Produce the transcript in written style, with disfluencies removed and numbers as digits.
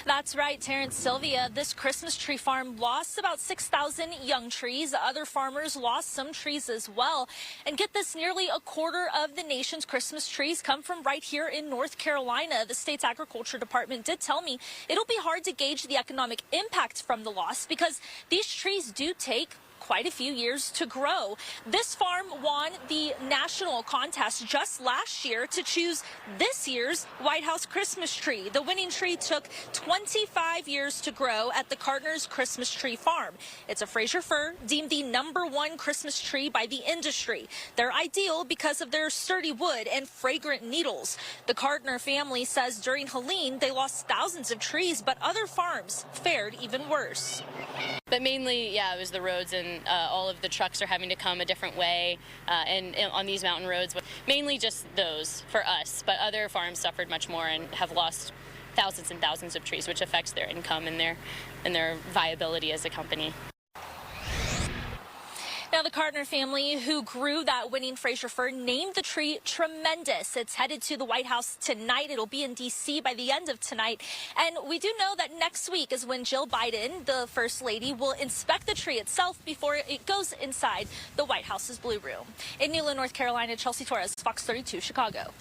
That's right, Terrence. Sylvia. This Christmas tree farm lost about 6,000 young trees. Other farmers lost some trees as well. And get this, nearly a quarter of the nation's Christmas trees come from right here in North Carolina. The state's agriculture department did tell me it'll be hard to gauge the economic impact from the loss because these trees do take quite a few years to grow. This farm won the national contest just last year to choose this year's White House Christmas tree. The winning tree took 25 years to grow at the Carter's Christmas Tree Farm. It's a Fraser fir, deemed the #1 Christmas tree by the industry. They're ideal because of their sturdy wood and fragrant needles. The Carter family says during Helene, they lost thousands of trees, but other farms fared even worse. But mainly, yeah, it was the roads, and all of the trucks are having to come a different way and on these mountain roads. Mainly just those for us, but other farms suffered much more and have lost thousands and thousands of trees, which affects their income and their viability as a company. Now, the Carter family, who grew that winning Fraser fir, named the tree Tremendous. It's headed to the White House tonight. It'll be in D.C. by the end of tonight. And we do know that next week is when Jill Biden, the First Lady, will inspect the tree itself before it goes inside the White House's Blue Room. In Newland, North Carolina, Chelsea Torres, Fox 32, Chicago.